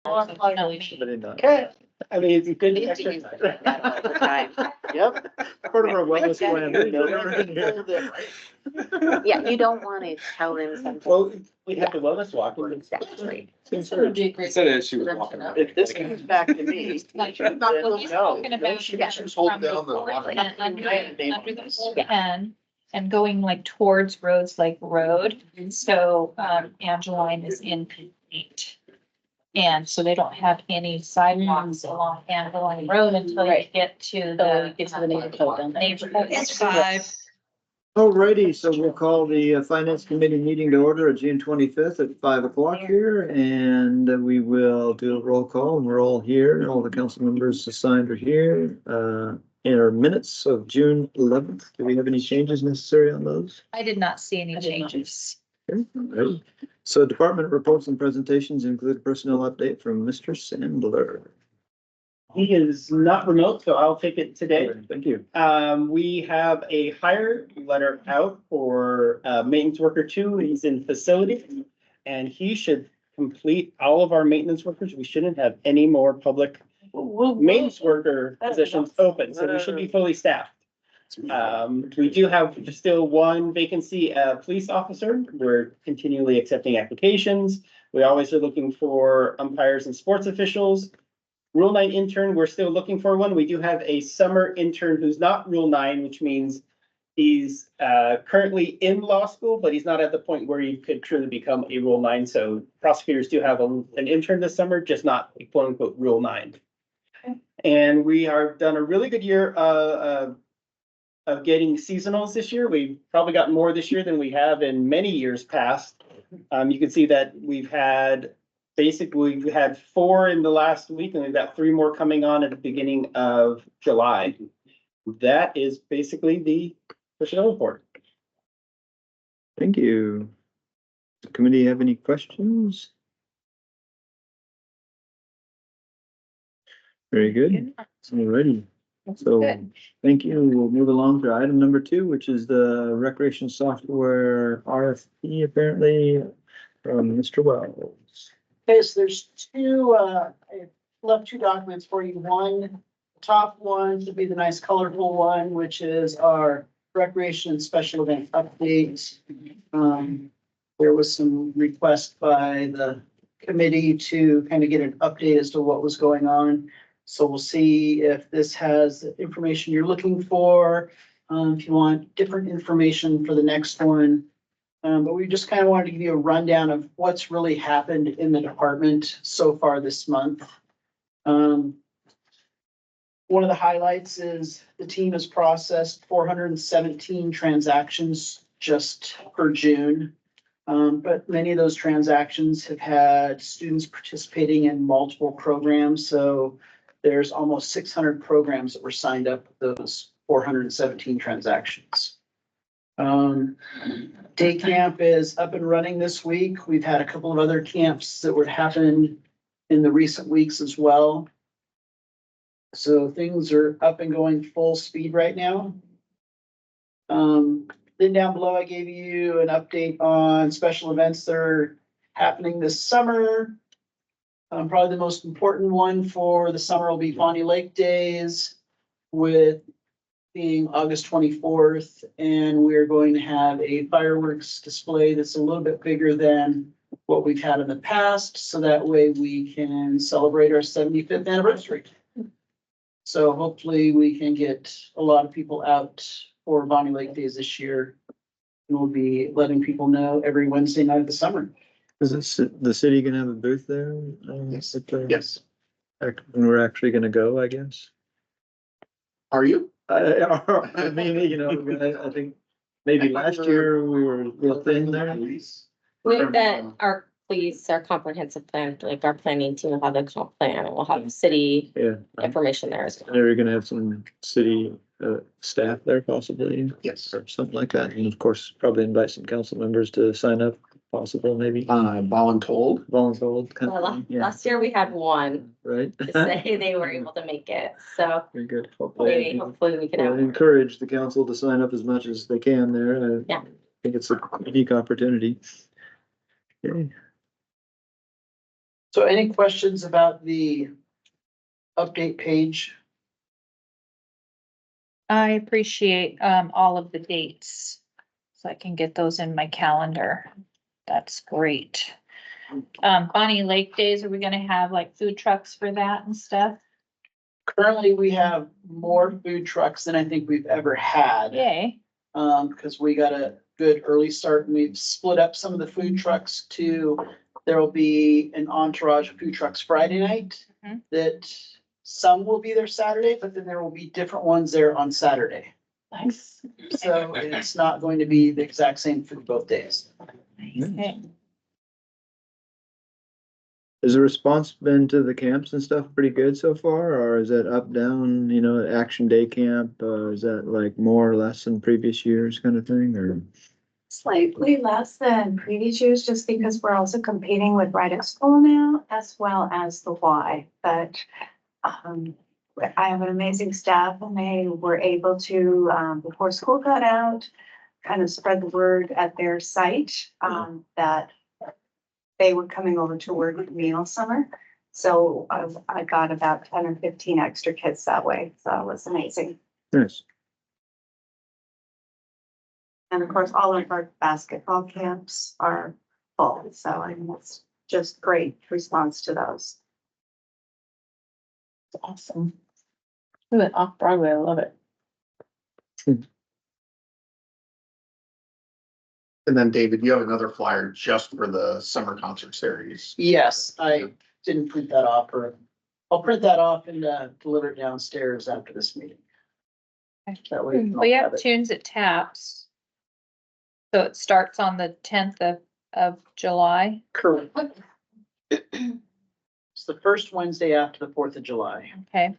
Okay, I mean, it's a good exercise. Yep. Part of our wellness plan. Yeah, you don't want to tell them something. Well, we have the wellness walk. Exactly. It's gonna be a great. Said as she was walking out. If this comes back to me. Well, he's talking about She was holding down the water. under the pen and going like towards Rhodes Lake Road. So, Angeline is incomplete. And so they don't have any sidewalks along Angeline Road until you get to the neighborhood. It's 5. Alrighty, so we'll call the Finance Committee meeting to order at June 25th at 5 o'clock here, and we will do a roll call, and we're all here, all the council members assigned are here. In our minutes of June 11th, do we have any changes necessary on those? I did not see any changes. Okay, alright. So department reports and presentations include a personnel update from Mr. Sandler. He is not remote, so I'll take it today. Thank you. We have a hire letter out for maintenance worker 2. He's in facility. And he should complete all of our maintenance workers. We shouldn't have any more public maintenance worker positions open, so we should be fully staffed. We do have still one vacancy, police officer. We're continually accepting applications. We always are looking for umpires and sports officials. Rule 9 intern, we're still looking for one. We do have a summer intern who's not Rule 9, which means he's currently in law school, but he's not at the point where he could truly become a Rule 9. So prosecutors do have an intern this summer, just not a quote unquote Rule 9. Okay. And we are done a really good year of getting seasonals this year. We've probably got more this year than we have in many years past. You can see that we've had 4 in the last week, and we've got 3 more coming on at the beginning of July. That is basically the personnel report. Thank you. Does the committee have any questions? Very good. Alrighty. So, thank you. We'll move along to item number 2, which is the recreation software RFP, apparently from Mr. Wells. Okay, so there's 2, I left 2 documents for you. One, top one to be the nice colorful one, which is our recreation and special event update. There was some request by the committee to kind of get an update as to what was going on. So we'll see if this has the information you're looking for. If you want different information for the next one. But we just kind of wanted to give you a rundown of what's really happened in the department so far this month. One of the highlights is the team has processed 417 transactions just for June. But many of those transactions have had students participating in multiple programs. So there's almost 600 programs that were signed up with those 417 transactions. Day camp is up and running this week. We've had a couple of other camps that would happen in the recent weeks as well. So things are up and going full speed right now. Then down below, I gave you an update on special events that are happening this summer. Probably the most important one for the summer will be Bonney Lake Days, with being August 24th. And we're going to have a fireworks display that's a little bit bigger than what we've had in the past. So that way we can celebrate our 75th anniversary. So hopefully we can get a lot of people out for Bonney Lake Days this year. And we'll be letting people know every Wednesday night of the summer. Is the city gonna have a booth there? Yes. Yes. We're actually gonna go, I guess. Are you? I mean, you know, I think maybe last year we were real thin there. With that, our police, our comprehensive plan, like our planning team will have the comp plan, and we'll have city Yeah. information there as well. Are you gonna have some city staff there possibly? Yes. Or something like that, and of course, probably invite some council members to sign up, possible maybe. Voluntold. Voluntold kind Well, of thing, yeah, last year we had one right? to say they were able to make it, so Very good. maybe hopefully we can We'll have. encourage the council to sign up as much as they can there. Yeah. I think it's a unique opportunity. Okay. So any questions about the update page? I appreciate, all of the dates. So I can get those in my calendar. That's great. Bonnie Lake Days, are we gonna have like food trucks for that and stuff? Currently, we have more food trucks than I think we've ever had. Yay. Because we got a good early start and we've split up some of the food trucks to, there will be an entourage of food trucks Friday night. Mhm. That some will be there Saturday, but then there will be different ones there on Saturday. Nice. So it's not going to be the exact same food both days. Okay. Has the response been to the camps and stuff pretty good so far, or is it up, down, you know, Action Day Camp? Is that like more or less than previous years kind of thing, or? Slightly less than previous years, just because we're also competing with Right at School now, as well as the Y. But I have an amazing staff and they were able to, before school got out, kind of spread the word at their site, that they were coming over to work with me all summer. So I got about 10 or 15 extra kids that way. So it was amazing. Yes. And of course, all of our basketball camps are full. So I mean, it's just great response to those. Awesome. We went off Broadway, I love it. And then David, you have another flyer just for the summer concert series. Yes, I didn't print that off, or I'll print that off and deliver it downstairs after this meeting. That way you can all We have have it. Tunes at Taps. So it starts on the 10th of July. Correct. It's the first Wednesday after the 4th of July. Okay.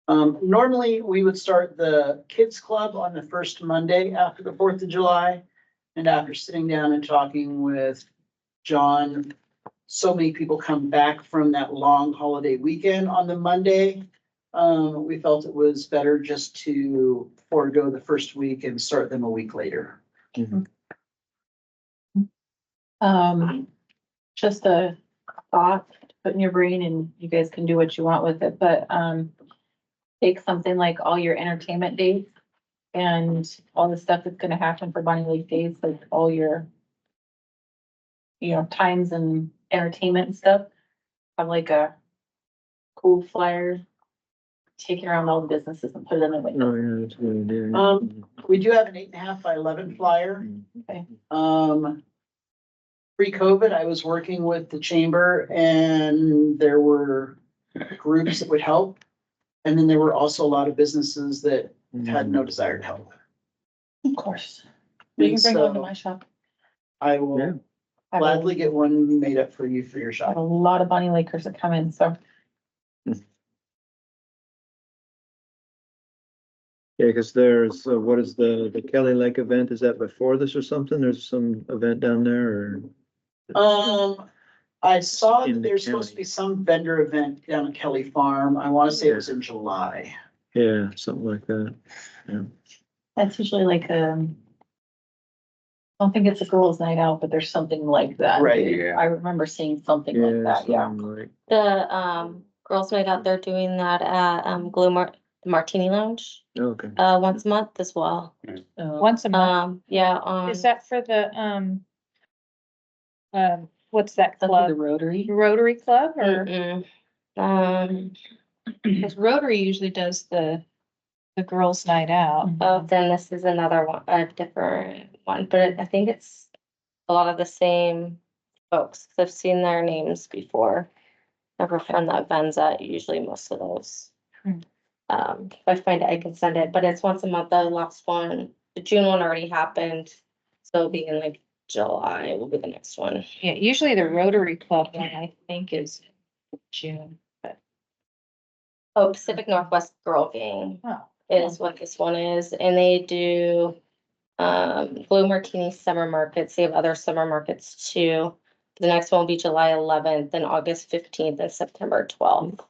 Normally, we would start the kids club on the first Monday after the 4th of July. And after sitting down and talking with John, so many people come back from that long holiday weekend on the Monday. We felt it was better just to forego the first week and start them a week later. Just a thought to put in your brain and you guys can do what you want with it, but, take something like all your entertainment dates and all the stuff that's gonna happen for Bonney Lake Days, like all your, you know, times and entertainment and stuff. Have like a cool flyer, take it around all the businesses and put it in the window. Oh, yeah, that's a good idea. We do have an 8.5 by 11 flyer. Okay. Pre-COVID, I was working with the chamber and there were groups that would help. And then there were also a lot of businesses that had no desire to help. Of course. You can bring one to So my shop. I Yeah. will I have a- gladly get one made up for you for your I have a shop. lot of Bonnie Lakers that come in, so. Yeah, because there's, what is the Kelly Lake event? Is that before this or something? There's some event down there, or? I saw In that the there's supposed to county. be some vendor event down at Kelly Farm. I want to say it was in July. Yeah, something like that. That's usually like, I don't think it's a girls' night out, but there's something like that. Right. Yeah. I remember seeing something like that, yeah. something like- The, girls night out, they're doing that at, Martini Lounge, Okay. once a month as well. Once a month. Yeah, Is that for the, what's that The club? Rotary. Rotary Club or? mm-mm. Because Rotary usually does the girls' night out. Oh, then this is another one, a different one, but I think it's a lot of the same folks. 'Cause I've seen their names before. Never found that Venza, usually most of those. Hmm. If I find it, I can send it, but it's once a month. The last one, the June one already happened. So it'll be in like July will be the next one. Yeah, usually the Rotary Club one, I think, is June. Oh, Pacific Northwest Girl Gang Oh, is what this one is, and they do Blue Martini Summer Markets. They have other summer markets too. The next one will be July 11th and August 15th and September 12th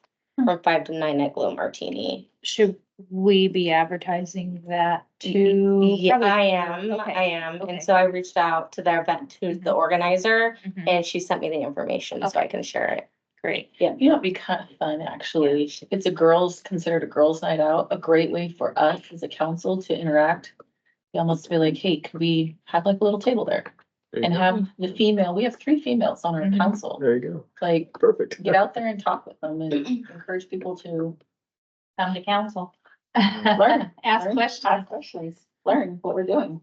from 5 to 9 at Blue Martini. should we be advertising that too? Yeah, Probably- I am, Okay. I am. Okay. And so I reached out to their event, who's the organizer, Mhm. and she sent me the information so I can share it. great. Yeah, you know, it'd be kind of fun, actually. If it's considered a girls' night out, a great way for us as a council to interact. You almost be like, hey, could we have like a little table there There you and go. have we have 3 females on our Mhm. council. There you go. Like, Perfect. get out there and talk with them and encourage people to Come to council. learn. Ask learn, questions. Ask questions, learn what we're doing.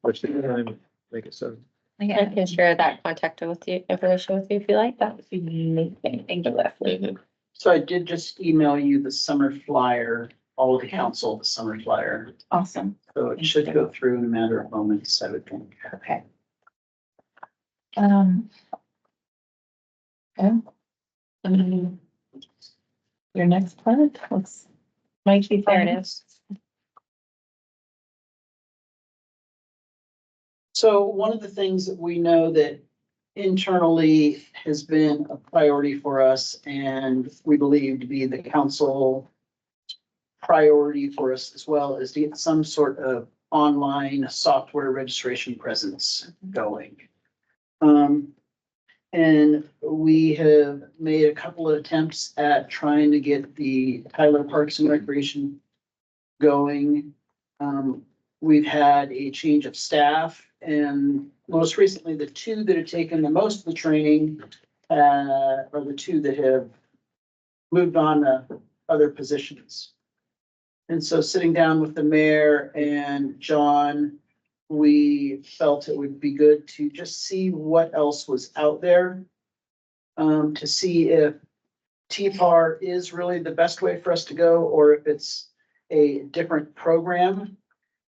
Which the time, make it so. I Yeah, can share that contact information with you if you like. That would be amazing. Thank you, Leslie. So I did just email you the summer flyer, all of the council, the summer flyer. Awesome. So it should go through in a matter of moments, I would think. Okay. Okay. Your next part looks. Might be fairness. So one of the things that we know that internally has been a priority for us and we believe to be the council priority for us as well is to get some sort of online software registration presence going. And we have made a couple of attempts at trying to get the Tyler Parks and Recreation going. We've had a change of staff and most recently, the 2 that have taken the most of the training are the 2 that have moved on to other positions. And so sitting down with the mayor and John, we felt it would be good to just see what else was out there. To see if TPAR is really the best way for us to go, or if it's a different program.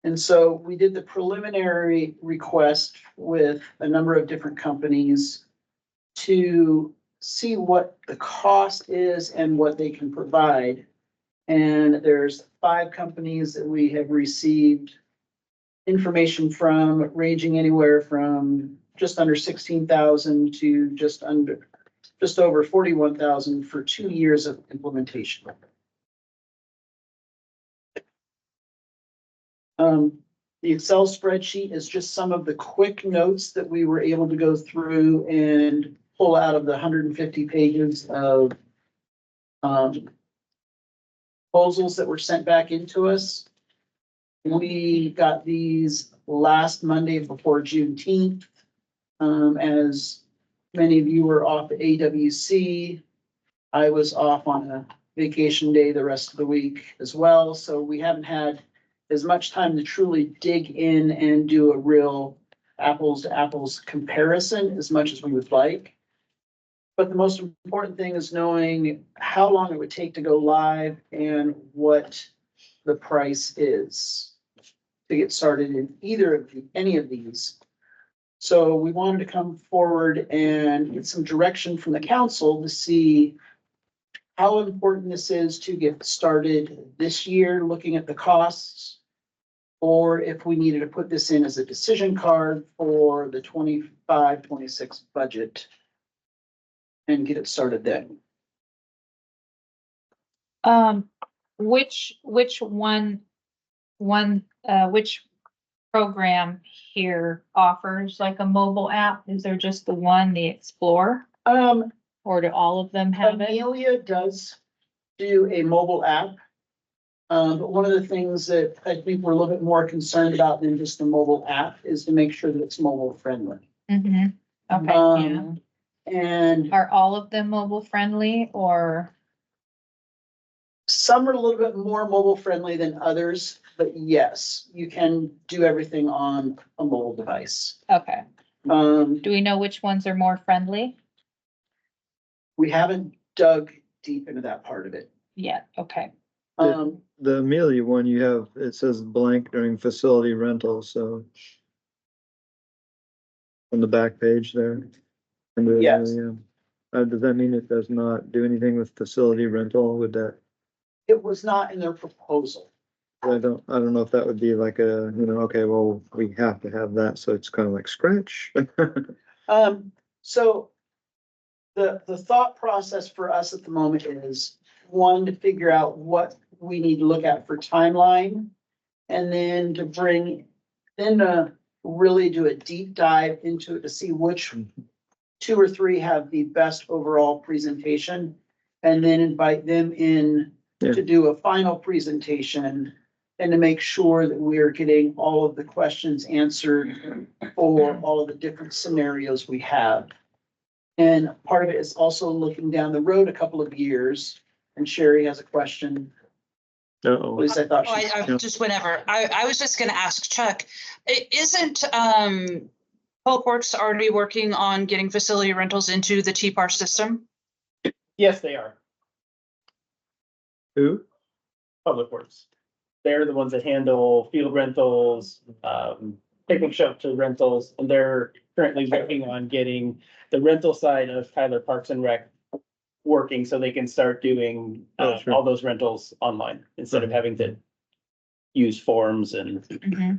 And so we did the preliminary request with a number of different companies to see what the cost is and what they can provide. And there's 5 companies that we have received information from, ranging anywhere from just under 16,000 to just over 41,000 for 2 years of implementation. The Excel spreadsheet is just some of the quick notes that we were able to go through and pull out of the 150 pages of proposals that were sent back into us. We got these last Monday before Juneteenth. As many of you were off at AWC, I was off on a vacation day the rest of the week as well, so we haven't had as much time to truly dig in and do a real apples to apples comparison as much as we would like. But the most important thing is knowing how long it would take to go live and what the price is to get started in any of these. So we wanted to come forward and get some direction from the council to see how important this is to get started this year, looking at the costs. Or if we needed to put this in as a decision card for the 25-26 budget and get it started then. Which program here offers like a mobile app? Is there just the one, the Explore? Or do all of them have it? Amelia does do a mobile app. But one of the things that I think we're a little bit more concerned about than just the mobile app is to make sure that it's mobile friendly. Mm-hmm. Okay, yeah. And Are all of them mobile friendly or? some are a little bit more mobile friendly than others, but yes, you can do everything on a mobile device. Okay, Do do we know which ones are more friendly? we haven't dug deep into that part of it. Yeah, okay. The Amelia one you have, it says blank during facility rental, so. On the back page there. Under Yes. Amelia. Does that mean it does not do anything with facility rental? Would that, It was not in their proposal. I don't know if that would be like okay, well, we have to have that, so it's kind of like scratch. So the thought process for us at the moment is, one, to figure out what we need to look at for timeline. And then to really do a deep dive into it to see which 2 or 3 have the best overall presentation, and then invite them in Yeah. to do a final presentation and to make sure that we are getting all of the questions answered for all of the different scenarios we have. And part of it is also looking down the road a couple of years, and Sherry has a question. At Uh-oh. least I thought Oh, she. I just whenever, I was just gonna ask Chuck, isn't, Public Works already working on getting facility rentals into the TPAR system? Yes, they are. Who? Public Works. They're the ones that handle field rentals, picnic shelter rentals, and they're currently working on getting the rental side of Tyler Parks and Rec working so they can start doing Oh, sure. all those rentals online instead of having to use forms and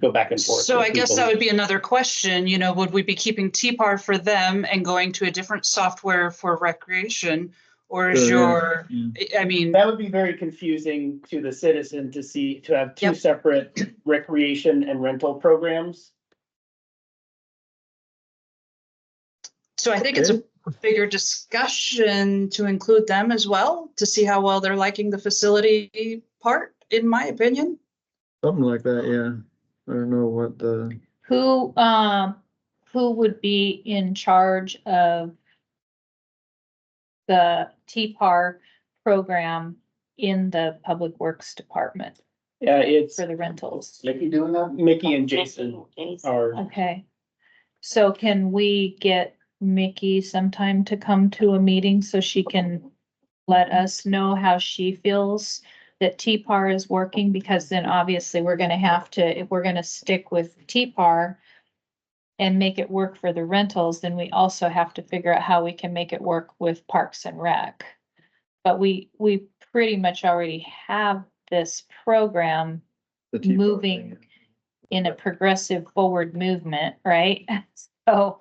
go back and forth. So with I guess people. that would be another question, would we be keeping TPAR for them and going to a different software for recreation? Or is Sure, yeah. your, I mean, That would be very confusing to the citizen to have two Yep. separate recreation and rental programs. so I think it's a bigger discussion to include them as well, to see how well they're liking the facility part, in my opinion. Something like that, yeah. I don't know what the, Who would be in charge of the TPAR program in the Public Works Department Yeah, it's for the rentals? Mickey doing that. Mickey and Jason are, Okay. So can we get Mickey sometime to come to a meeting so she can let us know how she feels that TPAR is working? Because then obviously we're gonna have to, if we're gonna stick with TPAR and make it work for the rentals, then we also have to figure out how we can make it work with Parks and Rec. But we pretty much already have this program the Tea Party moving thing. in a progressive forward movement, right? So,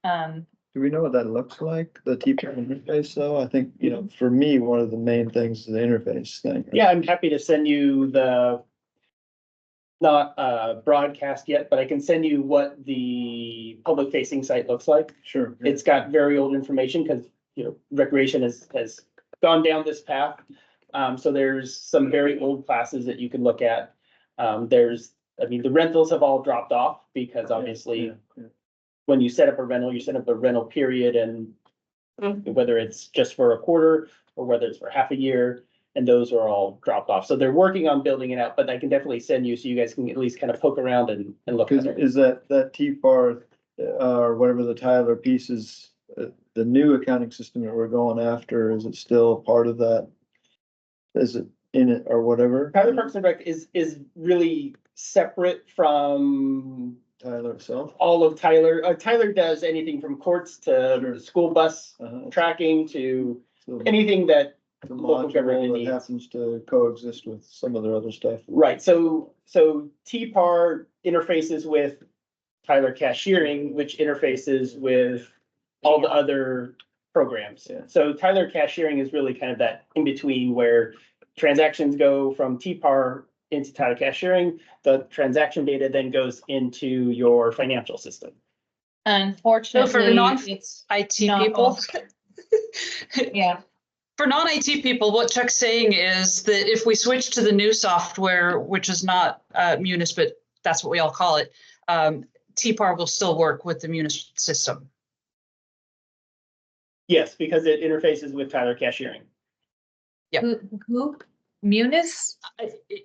Do we know what that looks like, the Tea Party interface though? I think, for me, one of the main things is the interface thing. yeah, I'm happy to send you not broadcast yet, but I can send you what the public facing site looks like. Sure. It's got very old information because, recreation has gone down this path. So there's some very old classes that you can look at. The rentals have all dropped off because obviously when you set up a rental, you set up a rental period and whether it's just for a quarter or whether it's for half a year, and those are all dropped off. So they're working on building it out, but I can definitely send you so you guys can at least kind of poke around and look at it. Is that T-Bar, or whatever the Tyler piece is, the new accounting system that we're going after, is it still part of that? Is it in it or whatever? Tyler Parks and Rec is really separate from Tyler itself? all of Tyler. Tyler does anything from courts to school bus tracking to So anything that the local government module that needs. happens to coexist with some of their other stuff. Right, so TPAR interfaces with Tyler Cashiering, which interfaces with all the other programs. Yeah. So Tyler Cashiering is really kind of that in between where transactions go from TPAR into Tyler Cashiering. The transaction data then goes into your financial system. unfortunately, it's, IT not people. yeah, For non-IT people, what Chuck's saying is that if we switch to the new software, which is not Munis, but that's what we all call it, TPAR will still work with the Munis system. Yes, because it interfaces with Tyler Cashiering. who, Munis?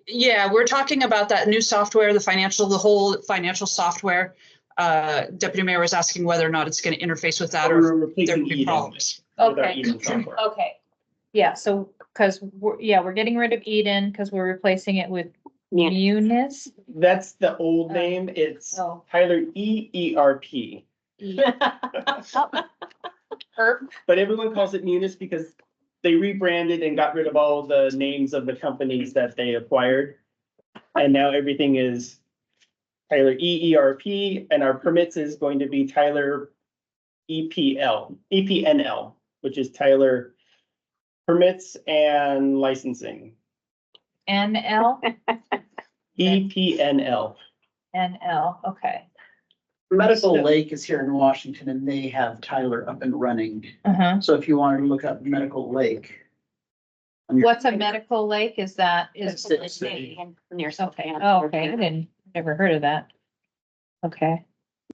Yeah, we're talking about that new software, the whole financial software. Deputy Mayor was asking whether or not it's going to interface with that or We're there replacing would be Eden problems. with our Okay. Eden software. Okay, yeah, so, cause we're getting rid of Eden, cause we're replacing it with Munis. That's the old name. It's Oh. Tyler EERP. But everyone calls it Munis because they rebranded and got rid of all the names of the companies that they acquired. And now everything is Tyler EERP, and our permits is going to be Tyler EPNL, which is Tyler Permits and Licensing, NL, EPNL. NL, okay. Medical Lake is here in Washington and they have Tyler up and running. Uh-huh. So if you wanted to look up Medical Lake. on your- What's a medical lake? Is that, It's is, city. Near okay, oh, okay, I didn't, never heard of that. Okay.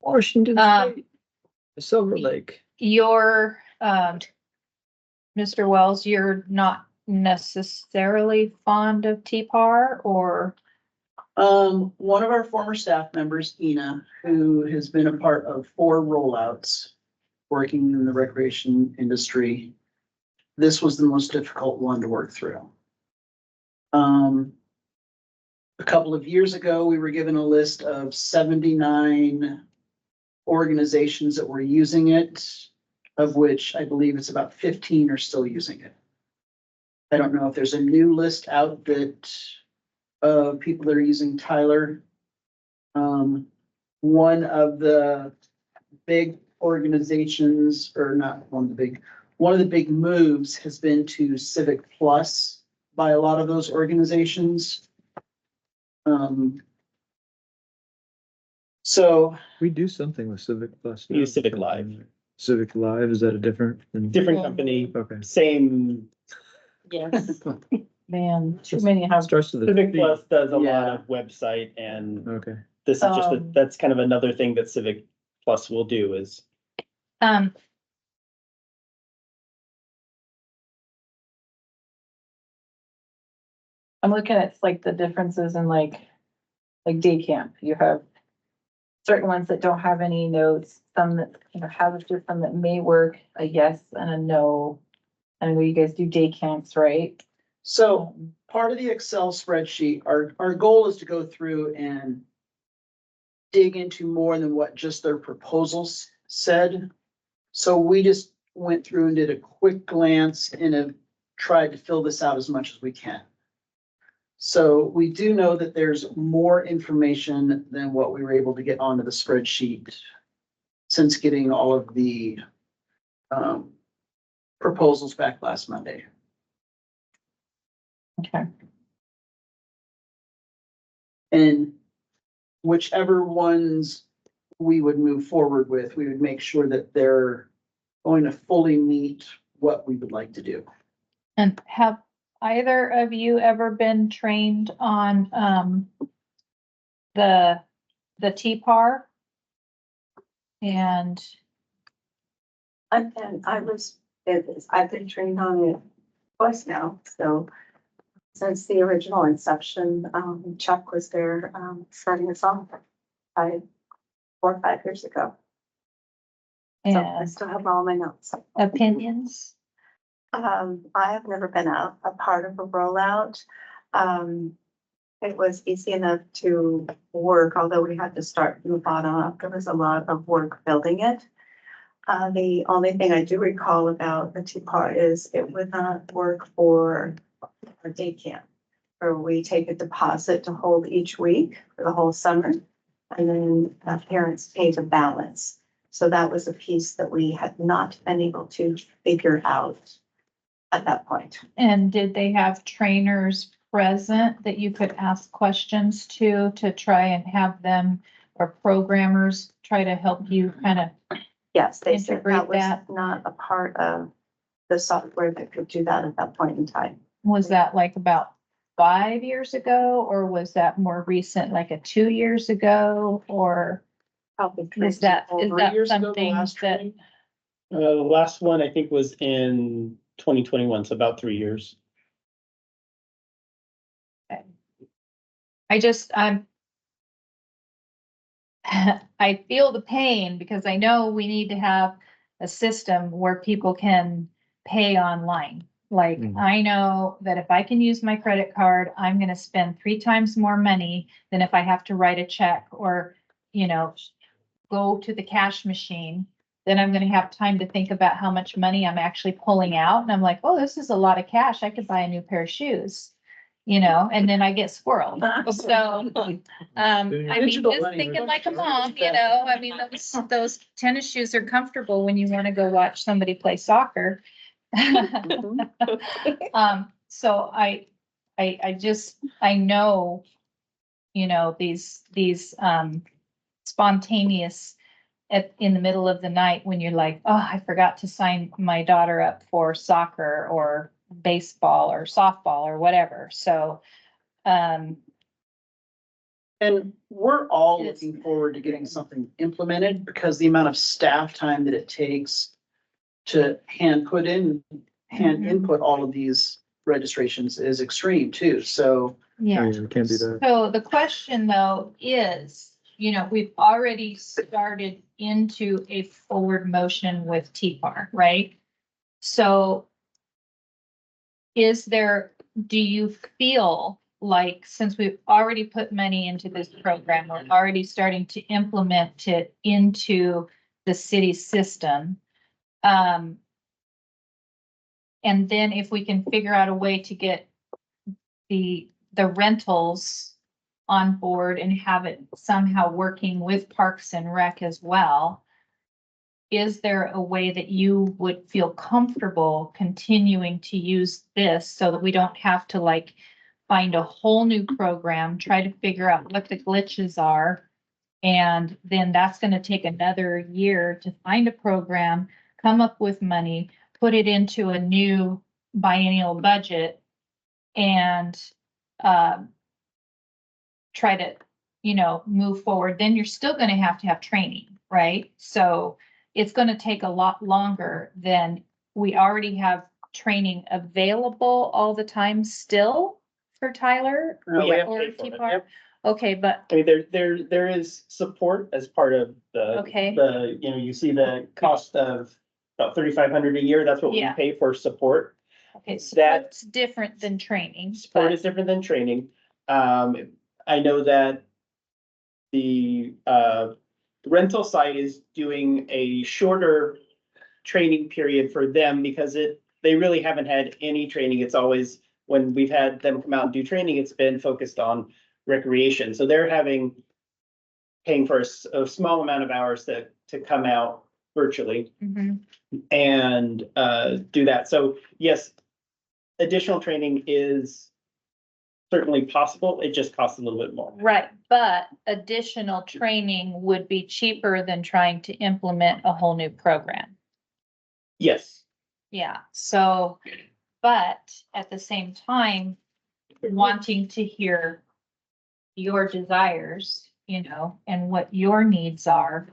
Washington Um, State, Silver Lake. You're, Mr. Wells, you're not necessarily fond of TPAR or? One of our former staff members, Ina, who has been a part of 4 rollouts, working in the recreation industry. This was the most difficult one to work through. A couple of years ago, we were given a list of 79 organizations that were using it, of which I believe it's about 15 are still using it. I don't know if there's a new list out that of people that are using Tyler. One of the big organizations, or not one of the big moves has been to Civic Plus by a lot of those organizations. So We do something with Civic Plus. We use Civic Live. Civic Live, is that a different? Different company, Okay. same. Yes. Man, too many houses. Starts with a Civic C. Plus does a lot Yeah. of website, and Okay. this is just, Um, that's kind of another thing that Civic Plus will do is. Um. I'm looking at like the differences in like day camp. You have certain ones that don't have any notes, some that, have a system that may work, a yes and a no. I know you guys do day camps, right? So part of the Excel spreadsheet, our goal is to go through and dig into more than what just their proposals said. So we just went through and did a quick glance and have tried to fill this out as much as we can. So we do know that there's more information than what we were able to get onto the spreadsheet since getting all of the proposals back last Monday. Okay. And whichever ones we would move forward with, we would make sure that they're going to fully meet what we would like to do. And have either of you ever been trained on, the TPAR? And, I've been trained on it twice now, so since the original inception, Chuck was there, starting us off 4 or 5 years ago. So I and still have all my notes. opinions? I have never been a part of a rollout. It was easy enough to work, although we had to start from the bottom up. There was a lot of work building it. The only thing I do recall about the TPAR is it would not work for our day camp, where we take a deposit to hold each week for the whole summer, and then parents pay the balance. So that was a piece that we had not been able to figure out at that point. And did they have trainers present that you could ask questions to try and have them, or programmers try to help you kind of? Yes, they said Integrate that was that. not a part of the software that could do that at that point in time. Was that like about 5 years ago, or was that more recent, like 2 years ago, or Probably is that years ago, the something last that? training? The last one I think was in 2021, so about 3 years. I feel the pain because I know we need to have a system where people can pay online. Like, Mhm. I know that if I can use my credit card, I'm gonna spend 3 times more money than if I have to write a check or, go to the cash machine. Then I'm gonna have time to think about how much money I'm actually pulling out. And I'm like, oh, this is a lot of cash. I could buy a new pair of shoes. And then I get squirreled. So, I mean, Digital just money thinking was- like a mom, I mean, those tennis shoes are comfortable when you want to go watch somebody play soccer. So I know, these spontaneous in the middle of the night when you're like, oh, I forgot to sign my daughter up for soccer or baseball or softball or whatever. So, And we're all It's- looking forward to getting something implemented because the amount of staff time that it takes to hand Mhm. input all of these registrations is extreme too. So yeah. We can't do that. So the question though is, we've already started into a forward motion with TPAR, right? So do you feel like since we've already put money into this program, we're already starting to implement it into the city system? And then if we can figure out a way to get the rentals on board and have it somehow working with Parks and Rec as well, is there a way that you would feel comfortable continuing to use this so that we don't have to like find a whole new program, try to figure out what the glitches are? And then that's gonna take another year to find a program, come up with money, put it into a new biennial budget and try to, move forward. Then you're still gonna have to have training, right? So it's gonna take a lot longer than we already have training available all the time still for Tyler. No, we have or paid for it, TPAR? yep. Okay, but, I mean, there is support as part of Okay. you see the cost of about 3,500 a year. That's what we Yeah. pay for support. okay, so That- that's different than training. Support but- is different than training. I know that the rental site is doing a shorter training period for them because they really haven't had any training. It's always, when we've had them come out and do training, it's been focused on recreation. So they're paying for a small amount of hours to come out virtually Mhm. and do that. So yes, additional training is certainly possible. It just costs a little bit more. Right, but additional training would be cheaper than trying to implement a whole new program. Yes. Yeah, so, but at the same time, wanting to hear your desires, and what your needs are,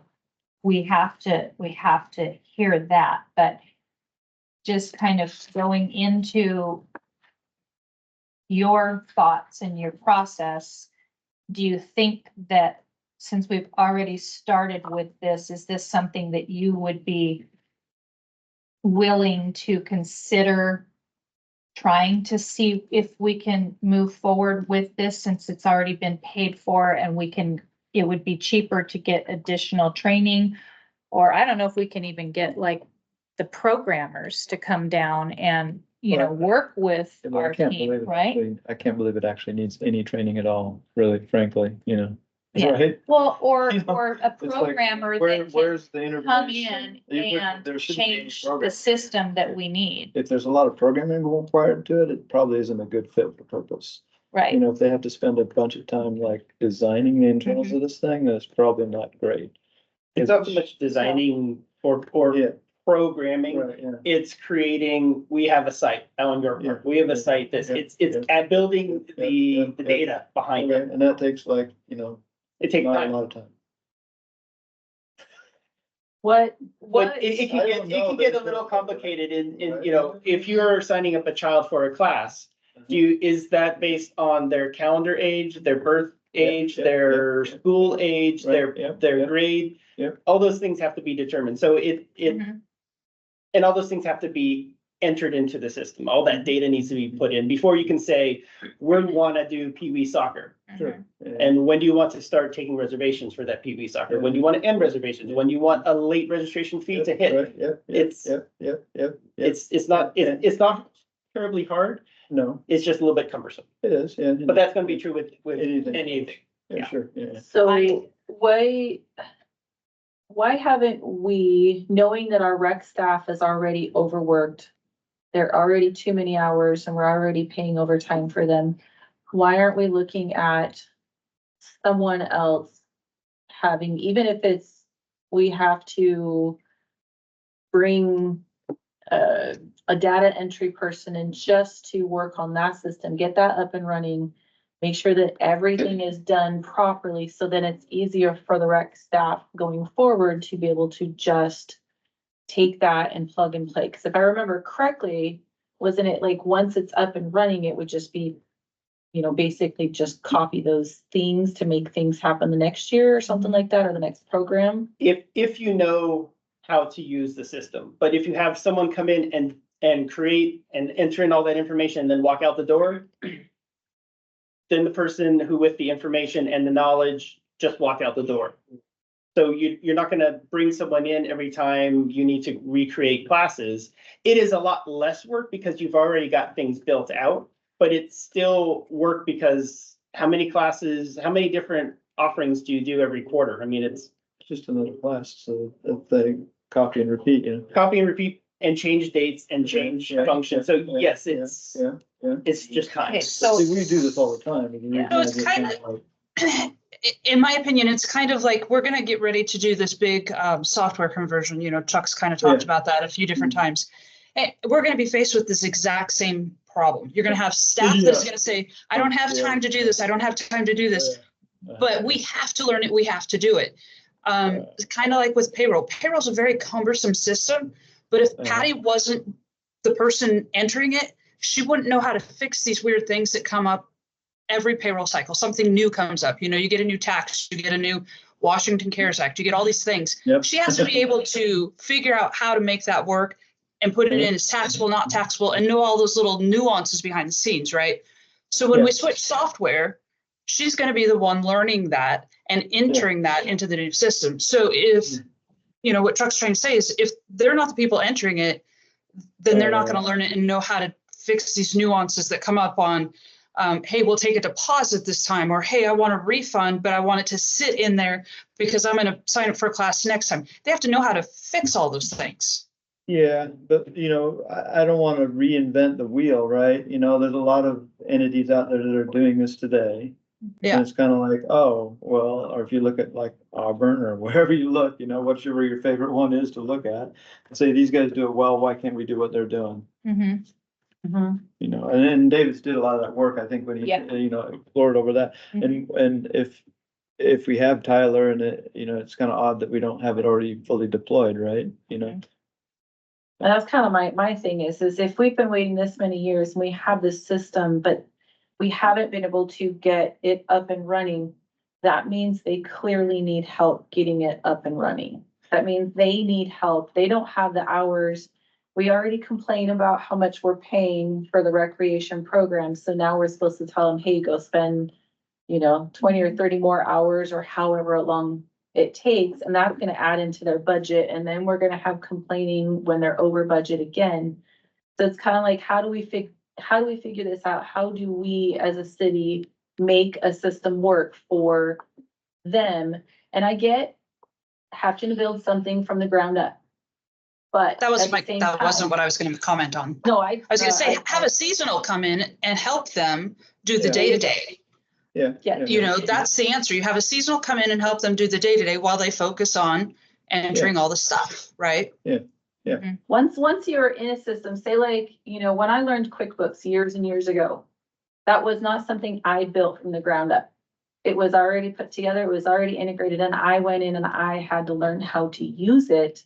we have to hear that, but just kind of going into your thoughts and your process, do you think that since we've already started with this, is this something that you would be willing to consider trying to see if we can move forward with this since it's already been paid for and it would be cheaper to get additional training? Or I don't know if we can even get like the programmers to come down and, work with Well, our team, right? I can't believe it actually needs any training at all, really, frankly, Yeah. Right? Well, or You know, a It's like, programmer that can where's the interview? come in and There shouldn't be any change program. the system that we need, If there's a lot of programming required to it, it probably isn't a good fit for purpose. right? If they have to spend a bunch of time like designing the internals of this thing, that's probably not great. It's not so much designing or Yeah. programming. Right, yeah. It's creating, we have a site, Allen York Park. We have a site that's, it's at building the data behind Okay, it. and that takes like, It takes not a time. lot of time. What, But it can I get, don't it know, can get a that's little what- complicated if you're signing up a child for a class, is that based on their calendar age, their birth age, yeah, their yeah. school age, Right, yeah, their yeah. grade? Yeah. All those things have to be determined. So Mhm. and all those things have to be entered into the system. All that data needs to be put in before you can say, we want to do Pee Wee soccer. Sure. Yeah. And when do you want to start taking reservations for that Pee Wee soccer? When do you want to end reservations? When do you want a late registration fee to hit? Right, yeah, yeah, It's- yeah. It's not terribly hard. No, It's just a little bit cumbersome. it is, yeah. But that's gonna be true with Anything. anything. Yeah, yeah. sure, yeah. so why haven't we, knowing that our rec staff is already overworked, they're already too many hours and we're already paying overtime for them, why aren't we looking at someone else having, even if it's we have to bring a data entry person in just to work on that system, get that up and running, make sure that everything is done properly, so then it's easier for the rec staff going forward to be able to just take that and plug and play. Because if I remember correctly, wasn't it like once it's up and running, it would just be, you know, basically just copy those things to make things happen the next year or something like that, or the next program? If you know how to use the system, but if you have someone come in and create and enter in all that information and then walk out the door, then the person who with the information and the knowledge just walk out the door. So you're not gonna bring someone in every time you need to recreate classes. It is a lot less work because you've already got things built out, but it's still work because how many classes, how many different offerings do you do every quarter? I mean, it's Just another class, so if they copy and repeat, you know. copy and repeat and change dates and change Yeah. functions. So yes, Yeah, yeah. it's just time. Okay, so See, we do this all the time. So it's in my opinion, it's kind of like, we're gonna get ready to do this big software conversion. You know, Chuck's kind of talked about that a few different times. And we're gonna be faced with this exact same problem. You're gonna have staff that's gonna say, I don't have time to do this, I don't have time to do this, but we have to learn it, we have to do it. Kind of like with payroll. Payroll's a very cumbersome system, but if Patty wasn't the person entering it, she wouldn't know how to fix these weird things that come up every payroll cycle. Something new comes up. You know, you get a new tax, you get a new Washington CARES Act, you get all these things. Yep. She has to be able to figure out how to make that work and put it in as taxable, not taxable, and know all those little nuances behind the scenes, right? So when we switch software, she's going to be the one learning that and entering that into the new system. So if, you know, what Chuck's trying to say is, if they're not the people entering it, then they're not going to learn it and know how to fix these nuances that come up on, hey, we'll take a deposit this time, or hey, I want a refund, but I want it to sit in there because I'm going to sign up for a class next time. They have to know how to fix all those things. Yeah, but you know, I don't want to reinvent the wheel, right? You know, there's a lot of entities out there that are doing this today. Yeah. And it's kind of like, oh, well, or if you look at like Auburn or wherever you look, you know, where your favorite one is to look at, and say, these guys do it well, why can't we do what they're doing? Mm-hmm. You know, and then Davis did a lot of that work, I think, when he, you know, explored over that. And if we have Tyler and it, you know, it's kind of odd that we don't have it already fully deployed, right? You know? And that's kind of my thing is if we've been waiting this many years and we have this system, but we haven't been able to get it up and running, that means they clearly need help getting it up and running. That means they need help. They don't have the hours. We already complain about how much we're paying for the recreation program. So now we're supposed to tell them, hey, go spend, you know, 20 or 30 more hours or however long it takes. And that's going to add into their budget. And then we're going to have complaining when they're over budget again. So it's kind of like, how do we figure this out? How do we as a city make a system work for them? And I get having to build something from the ground up. But that wasn't what I was going to comment on. No, I was going to say, have a seasonal come in and help them do the day-to-day. Yeah. You know, that's the answer. You have a seasonal come in and help them do the day-to-day while they focus on entering all the stuff, right? Yeah. Once you're in a system, say like, you know, when I learned QuickBooks years and years ago, that was not something I built from the ground up. It was already put together, it was already integrated, and I went in and I had to learn how to use it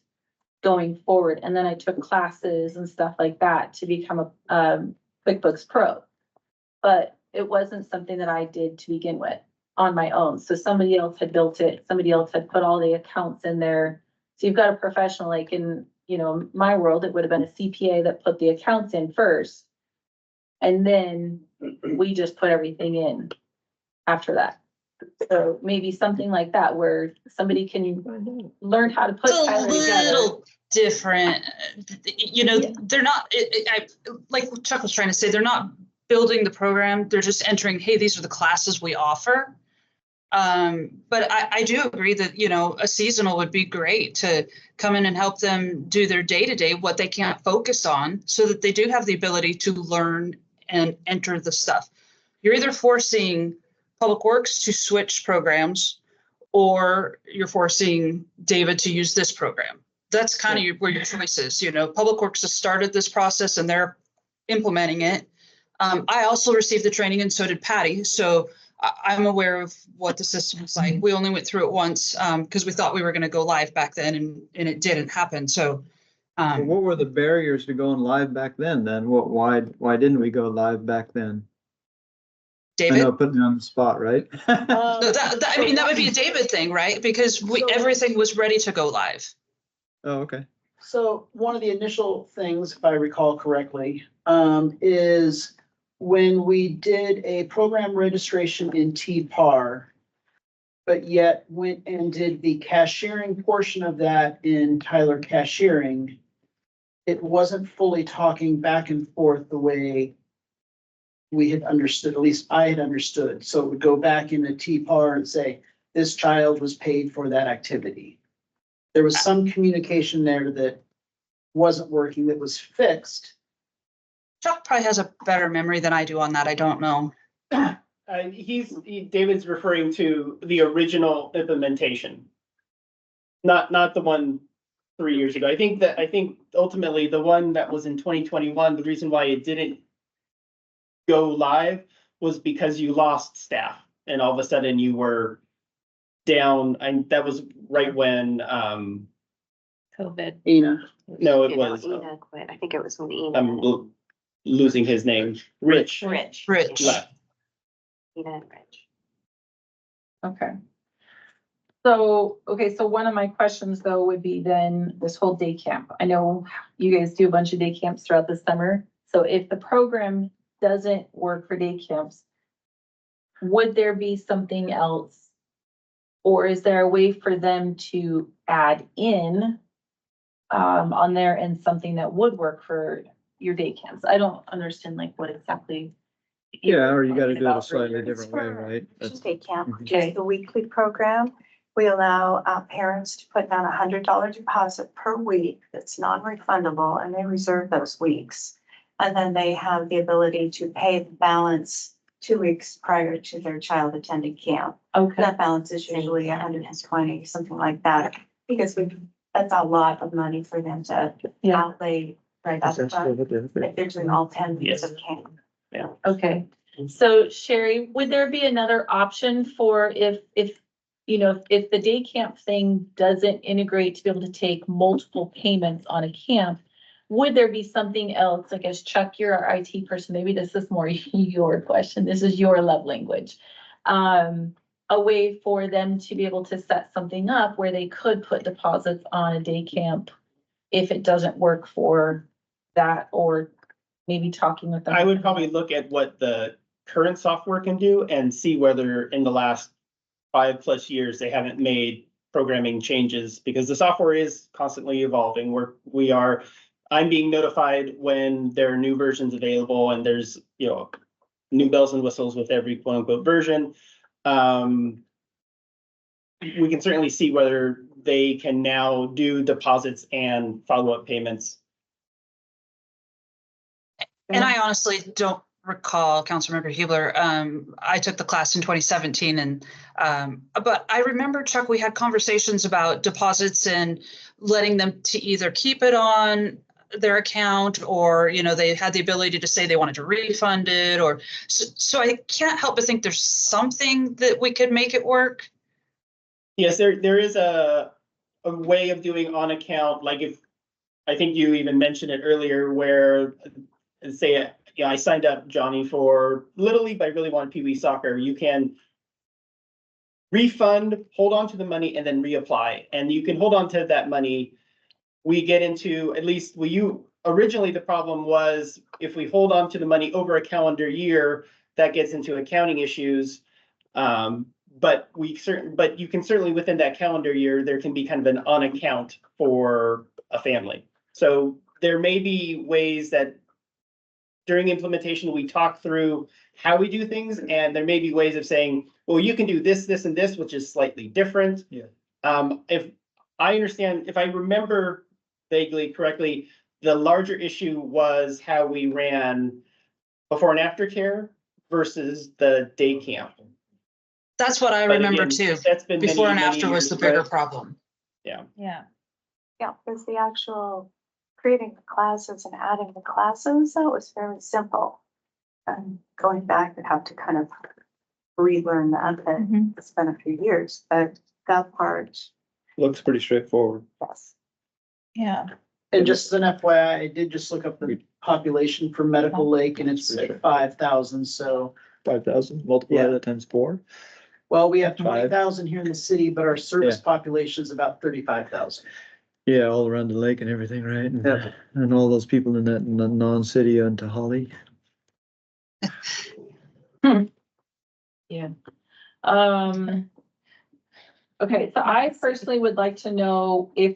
going forward. And then I took classes and stuff like that to become a QuickBooks Pro. But it wasn't something that I did to begin with on my own. So somebody else had built it, somebody else had put all the accounts in there. So you've got a professional, like in, you know, my world, it would have been a CPA that put the accounts in first. And then we just put everything in after that. So maybe something like that where somebody can learn how to put Tyler together. It's a little different, you know, they're not, like Chuck was trying to say, they're not building the program, they're just entering, hey, these are the classes we offer. But I do agree that, you know, a seasonal would be great to come in and help them do their day-to-day, what they can't focus on, so that they do have the ability to learn and enter the stuff. You're either forcing Public Works to switch programs, or you're forcing David to use this program. That's kind of where your choice is. You know, Public Works has started this process and they're implementing it. I also received the training and so did Patty. So I'm aware of what the system is like. We only went through it once because we thought we were going to go live back then and it didn't happen. So Well, what were the barriers to going live back then? Why didn't we go live back then? I David, know, putting me on the spot, right? no, I mean, that would be a David thing, right? Because everything was ready to go live. Oh, okay. So one of the initial things, if I recall correctly, is when we did a program registration in T-PAR, but yet went and did the cashiering portion of that in Tyler Cashiering, it wasn't fully talking back and forth the way we had understood, at least I had understood. So it would go back into T-PAR and say, this child was paid for that activity. There was some communication there that wasn't working, that was fixed. Chuck probably has a better memory than I do on that. I don't know. David's referring to the original implementation. Not the one 3 years ago. I think ultimately the one that was in 2021, the reason why it didn't go live was because you lost staff and all of a sudden you were down. And that was right when COVID. Ina, no, it was Ina quit. I think it was when Ina. I'm losing his name. Rich Rich. left. Ina and Rich. Okay. So, okay, so one of my questions though would be then this whole day camp. I know you guys do a bunch of day camps throughout the summer. So if the program doesn't work for day camps, would there be something else? Or is there a way for them to add in on there and something that would work for your day camps? I don't understand like what exactly. Yeah, or you gotta talking do it a about slightly for- different way, right? It's day camp, Mhm. which is the weekly program. We allow parents to put down $100 deposit per week that's non-refundable, and they reserve those weeks. And then they have the ability to pay the balance 2 weeks prior to their child attending camp. Okay, That balance is usually 120, something like that, because that's a lot of money for them to yeah, outlay right up front if they're doing all 10 weeks of camp. okay. So Sherry, would there be another option for if, you know, if the day camp thing doesn't integrate to be able to take multiple payments on a camp? Would there be something else, I guess Chuck, you're our IT person, maybe this is more your question, this is your love language. A way for them to be able to set something up where they could put deposits on a day camp if it doesn't work for that, or maybe talking with them. I would probably look at what the current software can do and see whether in the last 5+ years they haven't made programming changes, because the software is constantly evolving. I'm being notified when there are new versions available, and there's, you know, new bells and whistles with every quote unquote version. We can certainly see whether they can now do deposits and follow-up payments. And I honestly don't recall, Councilmember Hubler. I took the class in 2017 and, but I remember, Chuck, we had conversations about deposits and letting them to either keep it on their account, or, you know, they had the ability to say they wanted to refund it, or, so I can't help but think there's something that we could make it work. Yes, there is a way of doing on account, like if, I think you even mentioned it earlier, where say, you know, I signed up Johnny for Little League, but I really want Pee Wee soccer. You can refund, hold on to the money, and then reapply. And you can hold on to that money. We get into, at least originally the problem was if we hold on to the money over a calendar year, that gets into accounting issues. But you can certainly within that calendar year, there can be kind of an on account for a family. So there may be ways that during implementation, we talk through how we do things, and there may be ways of saying, well, you can do this, this, and this, which is slightly different. Yeah. If I understand, if I remember vaguely correctly, the larger issue was how we ran before and after care versus the day camp. That's what I But remember again, too. That's been Before many, and many after was the years, bigger but- problem. Yeah. Yeah, because the actual creating the classes and adding the classes, that was very simple. And going back, I'd have to kind of relearn that, and it's been a few years, but that part, Looks pretty straightforward. yes. Yeah. And just as an FYI, I did just look up the population for Medical Lake and it's at 5,000, so. 5,000, multiply Yeah. that times 4. Well, we have Five. 20,000 here in the city, but our service population is about 35,000. Yeah, all around the lake and everything, right? And, Yeah. and all those people in that non-city on Tahali. Yeah. Okay, so I personally would like to know if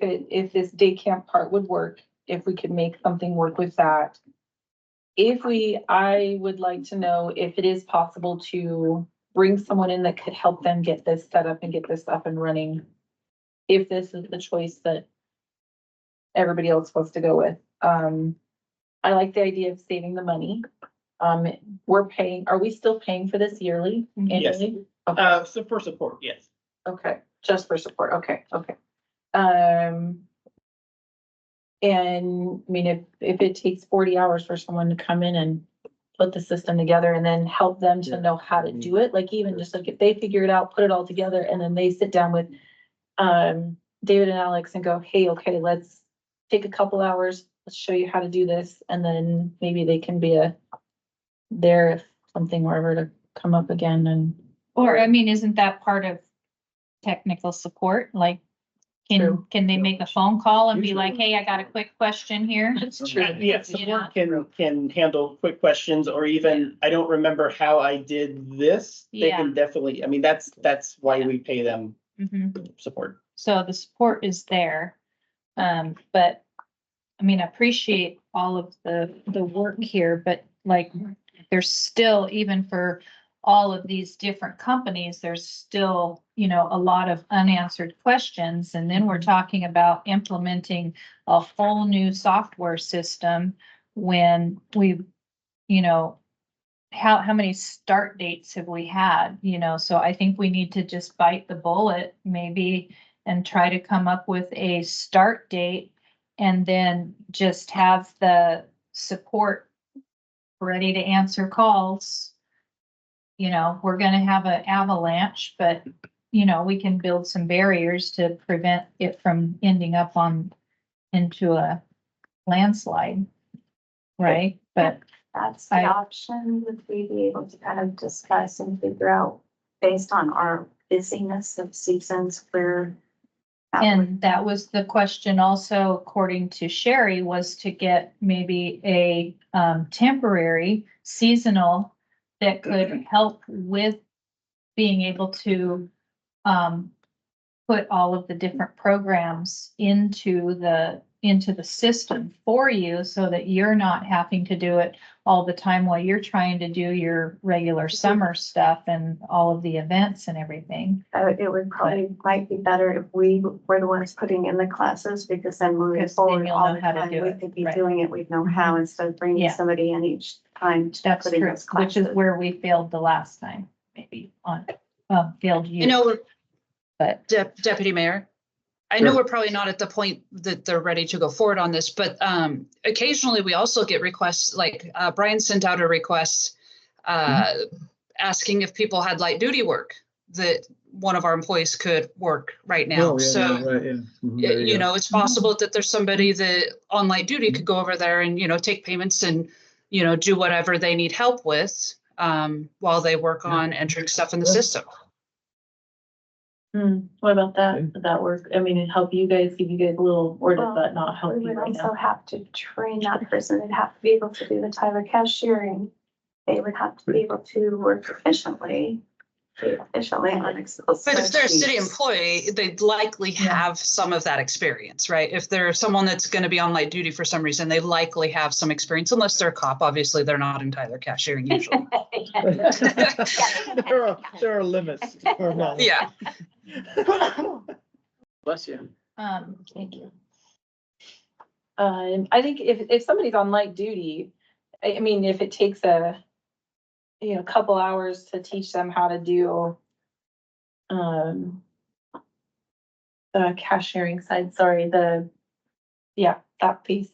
this day camp part would work, if we could make something work with that. I would like to know if it is possible to bring someone in that could help them get this set up and get this up and running. If this is the choice that everybody else wants to go with. I like the idea of saving the money. Are we still paying for this yearly? Yes. Annually? Okay. So for support, yes. Okay, just for support, okay. And I mean, if it takes 40 hours for someone to come in and put the system together and then help them to Yeah. know how to do it, like even just like if they figure it out, put it all together, and then they sit down with David and Alex and go, hey, okay, let's take a couple hours, let's show you how to do this, and then maybe they can be there if something were ever to come up again and. Or, I mean, isn't that part of technical support? Like, True. can they make a phone call and be Usually. like, hey, I got a quick question here? That's true. Yeah, support can handle quick questions, or even, I don't remember how I did this. They Yeah. can definitely, I mean, that's why we pay them Mhm. support. So the support is there. But I mean, I appreciate all of the work here, but like, there's still, even for all of these different companies, there's still, a lot of unanswered questions. And then we're talking about implementing a whole new software system when we, how many start dates have we had, so I think we need to just bite the bullet maybe and try to come up with a start date and then just have the support ready to answer calls. We're gonna have an avalanche, but we can build some barriers to prevent it from ending up into a landslide. Right, but That's the option, would we be able to kind of discuss and figure out based on our busyness of seasons where. and that was the question also, according to Sherry, was to get maybe a temporary seasonal that could help with being able to put all of the different programs into the system for you so that you're not having to do it all the time while you're trying to do your regular summer stuff and all of the events and everything. It would probably might be better if we were the ones putting in the classes, because then moving Because then forward you'll all know the how to time, do we it, could be right. doing it, we'd know how, instead of bringing Yeah. somebody in each time to That's put in true, those which is classes. where we failed the last time, maybe on failed you. But Deputy Mayor, I know we're probably not at the point that they're ready to go forward on this, but occasionally we also get requests, like Brian sent out a request asking if people had light duty work that one of our employees could work right now. Oh, yeah, So, right, yeah. Mhm, there you go. it's possible that there's somebody that on light duty could go over there and, take payments and, do whatever they need help with while they work on entering stuff in the system. What about that? Does that work? I mean, it help you guys, give you guys a little, or does Well, that not help We you would right also now? have to train that person, they'd have to be able to do the Tyler cashiering. They would have to be able to work efficiently on Excel. But if they're a city spreadsheets. employee, they'd likely have some of that experience, right? If they're someone that's going to be on light duty for some reason, they likely have some experience, unless they're a cop. Obviously, they're not in Tyler cashiering usually. There are limits. Or not. Yeah. Bless you. thank you. I think if somebody's on light duty, I mean, if it takes a couple hours to teach them how to do um, the cash sharing side, sorry, that piece.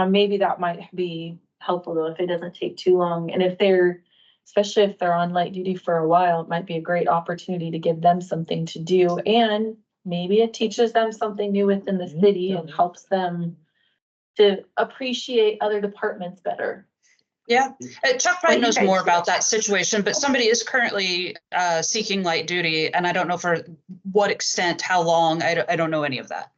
Maybe that might be helpful though, if it doesn't take too long, and if they're, especially if they're on light duty for a while, it might be a great opportunity to give them something to do, and maybe it teaches them something new within the city and helps them to appreciate other departments better. Yeah, Chuck probably But you knows guys more do. about that situation, but somebody is currently seeking light duty, and I don't know for what extent, how long, I don't know any of that.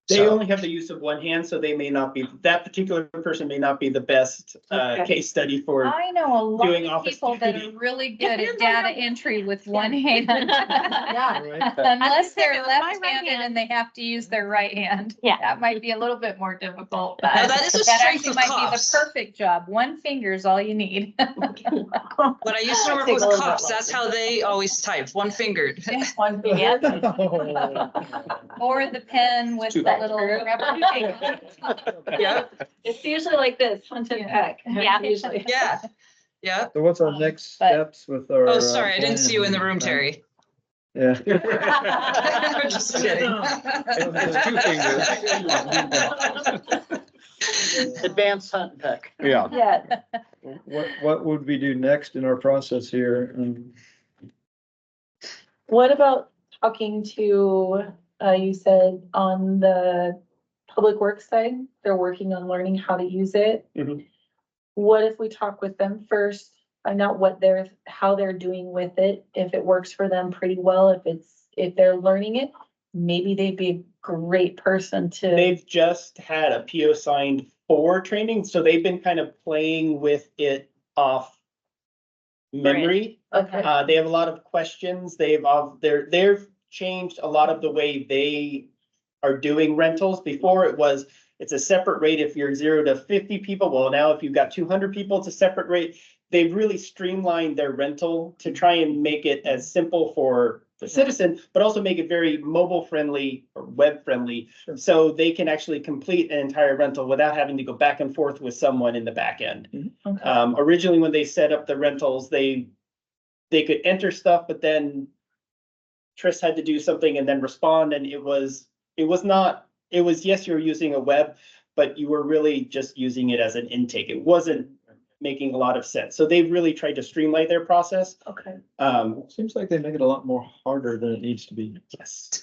They So- only have the use of one hand, so they may not be, that particular person may not be the best Okay. case study for. I know a lot Doing of office people that duty. are really good at data entry with one hand. Yeah. Unless they're With my right left-handed hand. and they have to use their right hand. Yeah. That might be a little bit more difficult, but Now, that is a that strength actually of might be the cops. perfect job. One finger is all you need. When I used to work Take with a little bit cops, that's how they always typed, one fingered. One Or the pen with the little rubber. Yeah, It's usually like this, hunt and peck. Yeah. Usually. yeah, yeah. So what's our next But- steps with our? Oh, sorry, I didn't see you in the room, plan? Terry. Yeah. I'm just kidding. Advanced hunt and peck. Yeah. Yeah. What would we do next in our process here? What about talking to, you said on the public works side, they're working on learning how to use it. Mhm. What if we talk with them first, find out how they're doing with it, if it works for them pretty well, if they're learning it, maybe they'd be a great person to. They've just had a PO signed for training, so they've been kind of playing with it off memory. Okay, They have a lot of questions. They've changed a lot of the way they are doing rentals. Before it's a separate rate if you're 0 to 50 people. Well, now if you've got 200 people, it's a separate rate. They've really streamlined their rental to try and make it as simple for the citizen, but also make it very mobile friendly or web friendly. So they can actually complete an entire rental without having to go back and forth with someone in the back end. okay, Originally, when they set up the rentals, they could enter stuff, but then Tris had to do something and then respond, and it was yes, you were using a web, but you were really just using it as an intake. It wasn't making a lot of sense. So they've really tried to streamline their process. okay. Seems like they make it a lot more harder than it needs to be. Yes.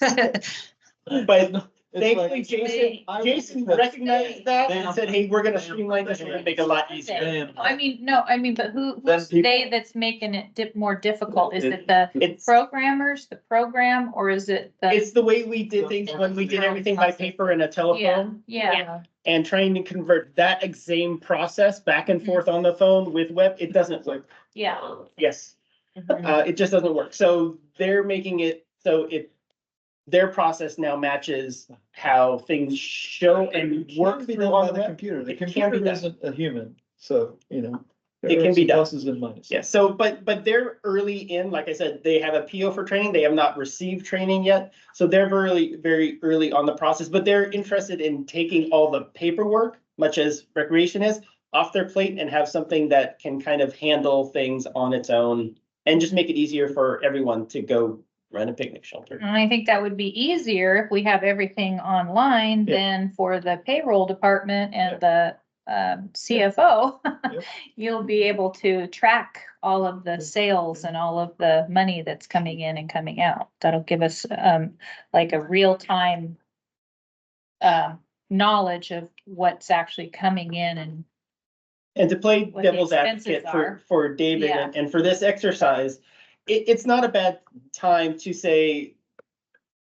But It's thankfully, like- Jason recognized that and said, hey, we're gonna streamline this, we're gonna make it a lot easier. Damn. I mean, but Then who's people- they that's making it more difficult? Is it the It's, programmers, the program, or is it the? it's the way we did things when we did everything by paper and a Yeah, telephone. yeah. And trying to convert that same process back and forth on the phone with web, it doesn't work. Yeah. Yes, it just doesn't work. So they're making it so their process now matches how things show and work Be through done on by the the web. computer. The It can be computer done. isn't a human, so, you know. It can there are be some done. Pluses and minuses. Yeah, so, but they're early in, like I said, they have a PO for training. They have not received training yet. So they're very early on the process, but they're interested in taking all the paperwork, much as recreation is, off their plate and have something that can kind of handle things on its own and just make it easier for everyone to go run a picnic shelter. And I think that would be easier if we have everything online Yeah. than for the payroll department and the CFO. Yep. You'll be able to track all of the sales and all of the money that's coming in and coming out. That'll give us like a real-time knowledge of what's actually coming in And to play What the devil's advocate expenses are. for David Yeah. and for this exercise, it's not a bad time to say,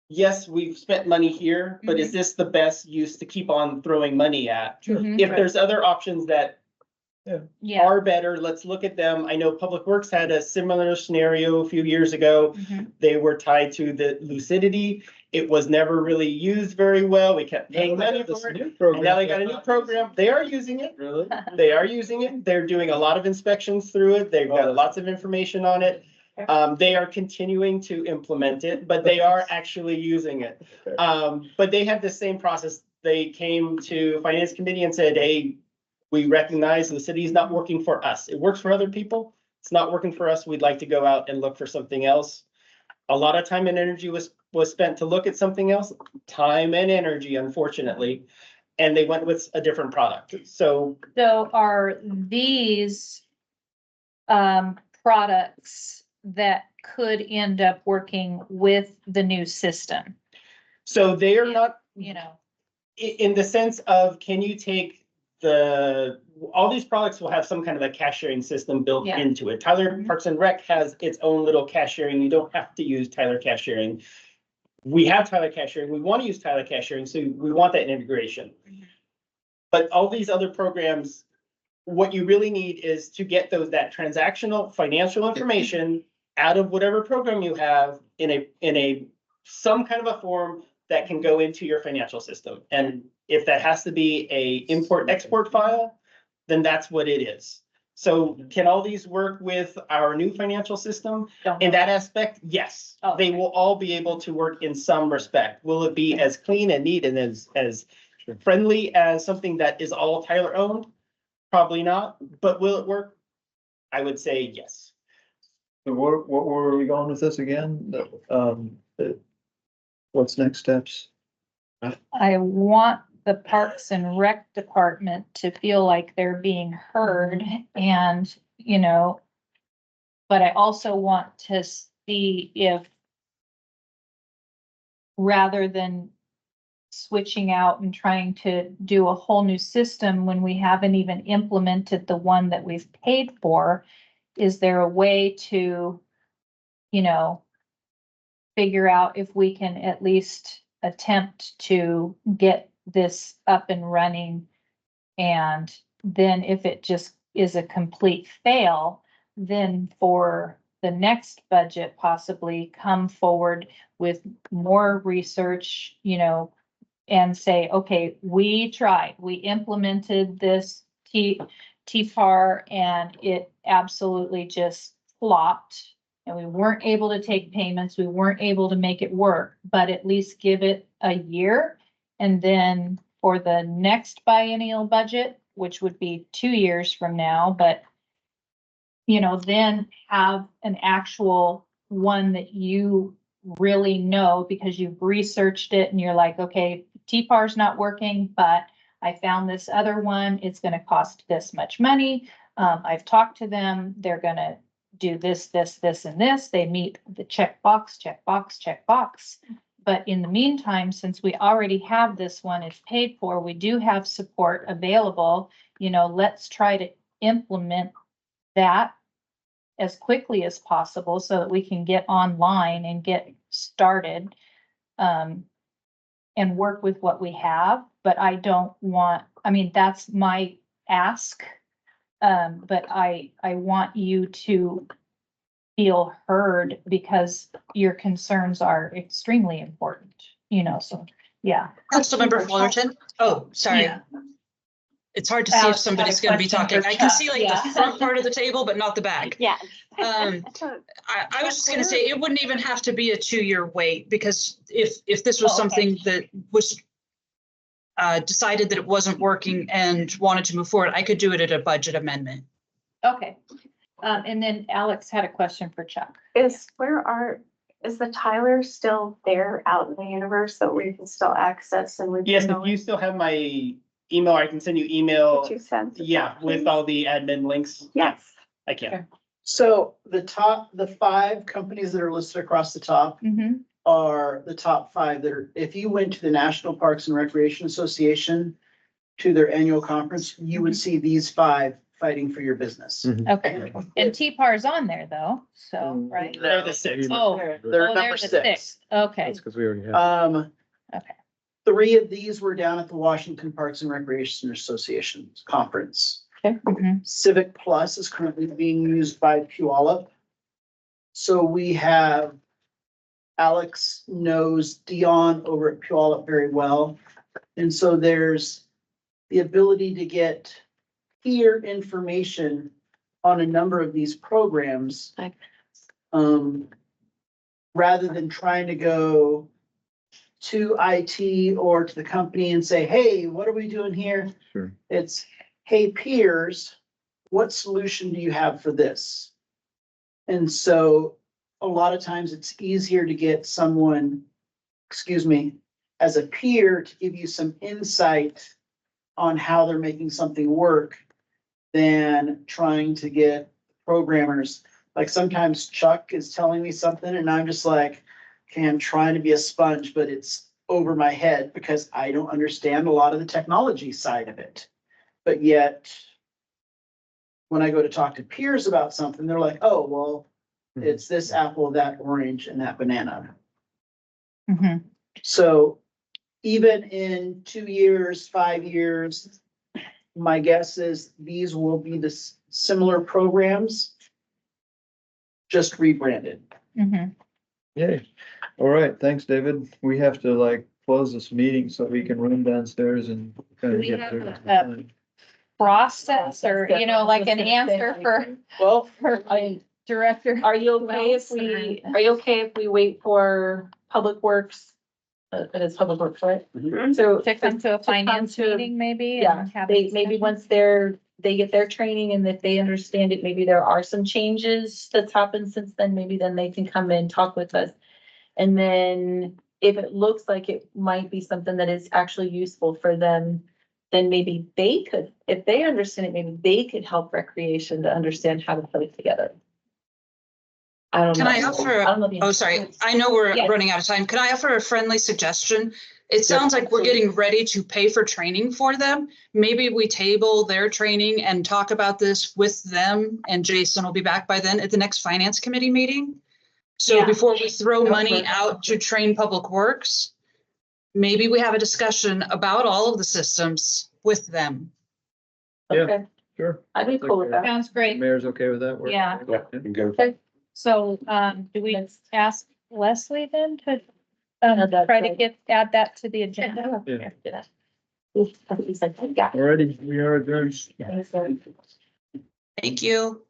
yes, we've spent money here, but is this the best use to keep on throwing money at? Mhm. If there's other options that Yeah. are better, let's look at them. I know Public Works had a similar scenario a few years ago. Mhm. They were tied to the Lucidity. It was never really used very well. We kept paying money for it. And now they got a new program. They are using it. Really? They are using it. They're doing a lot of inspections through it. They've got lots of information on it. They are continuing to implement it, but they are actually using it. But they have the same process. They came to Finance Committee and said, hey, we recognize the city is not working for us. It works for other people. It's not working for us. We'd like to go out and look for something else. A lot of time and energy was spent to look at something else, time and energy, unfortunately. And they went with a different product. So So are these products that could end up working with the new system, they are not, you know? in the sense of, can you take all these products will have some kind of a cash sharing system built Yeah. into it. Tyler Parks and Rec has its own little cash sharing. You don't have to use Tyler cash sharing. We have Tyler cash sharing. We want to use Tyler cash sharing, so we want that integration. But all these other programs, what you really need is to get that transactional financial information out of whatever program you have in some kind of a form that can go into your financial system. And if that has to be a import-export file, then that's what it is. So can all these work with our new financial system? In that aspect, yes. Oh, They okay. will all be able to work in some respect. Will it be as clean and neat and as friendly as something that is all Tyler owned? Probably not, but will it work? I would say yes. So what were we going with this again? What's next steps? I want the Parks and Rec department to feel like they're being heard and, you know, but I also want to see if rather than switching out and trying to do a whole new system when we haven't even implemented the one that we've paid for, is there a way to, you know, figure out if we can at least attempt to get this up and running? And then if it just is a complete fail, then for the next budget, possibly come forward with more research, you know, and say, okay, we tried, we implemented this TFAR and it absolutely just flopped. And we weren't able to take payments, we weren't able to make it work, but at least give it a year. And then for the next biennial budget, which would be 2 years from now, but you know, then have an actual one that you really know because you've researched it and you're like, okay, TPAR's not working, but I found this other one. It's going to cost this much money. I've talked to them. They're going to do this, this, this, and this. They meet the checkbox, checkbox, checkbox. But in the meantime, since we already have this one, it's paid for, we do have support available. You know, let's try to implement that as quickly as possible so that we can get online and get started. And work with what we have, but I don't want, I mean, that's my ask. But I want you to feel heard because your concerns are extremely important, you know, so, yeah. Councilmember Fullerton. Oh, sorry. Yeah. It's hard to see if Alex had a somebody's going to be question for talking. I can Chuck, see like yeah. the front part of the table, but not the back. Yeah. I was just going to say, it wouldn't even have to be a 2-year wait, because if this was Oh, okay. something that was decided that it wasn't working and wanted to move forward, I could do it at a budget amendment. Okay. And then Alex had a question for Chuck. Is the Tyler still there out in the universe that we can still access and we Yes, can if go you in? still have my email, I can send you email. Could you send us Yeah, that, with please? all the admin links. Yes. I can. So the 5 companies that are listed across the top Mm-hmm. are the top 5 that are, if you went to the National Parks and Recreation Association to their annual conference, you would see these 5 fighting for your business. Okay. And TPAR is on there though, so, right? They're the 6. Oh, They're oh, number they're the 6. sixth. Okay, That's because we already have. okay. 3 of these were down at the Washington Parks and Recreation Association conference. Mhm. Civic Plus is currently being used by Puyallup. So we have Alex knows Dion over at Puyallup very well. And so there's the ability to get peer information on a number of these programs. Rather than trying to go to IT or to the company and say, hey, what are we doing here? Sure. It's, hey, peers, what solution do you have for this? And so a lot of times it's easier to get someone, excuse me, as a peer to give you some insight on how they're making something work than trying to get programmers. Like sometimes Chuck is telling me something and I'm just like, okay, I'm trying to be a sponge, but it's over my head because I don't understand a lot of the technology side of it. But yet, when I go to talk to peers about something, they're like, oh, well, it's this apple, that orange, and that banana. Mhm. So even in 2 years, 5 years, my guess is these will be the similar programs, just rebranded. Mhm. Yay. All right, thanks, David. We have to like close this meeting so we can run downstairs and kind Do of we get have there. Process or, you know, like an answer Well, for director. Are you okay if we wait for Public Works? It is Public Works, right? So. To come to a finance to- meeting maybe? Yeah, and have a maybe discussion? once they get their training and if they understand it, maybe there are some changes that's happened since then, maybe then they can come in, talk with us. And then if it looks like it might be something that is actually useful for them, then maybe they could, if they understand it, maybe they could help recreation to understand how to put it together. I don't know. Can I offer, I don't know the oh, answer. sorry, I know we're Yes. running out of time. Can I offer a friendly suggestion? It sounds like we're getting ready to pay for training for them. Maybe we table their training and talk about this with them, and Jason will be back by then at the next finance committee meeting. So Yeah. before we throw Go money for it. out to train Public Works, maybe we have a discussion about all of the systems with them. Yeah. Okay, Sure. I'd be cool with that. Sounds great. Mayor's okay with that? We're- Yeah. Yeah. So, do we ask Leslie then to, Add that try to to- add that to the agenda? Yeah. He said, yeah. Alrighty, we are adjourned. Thanks, Lord. Thank you.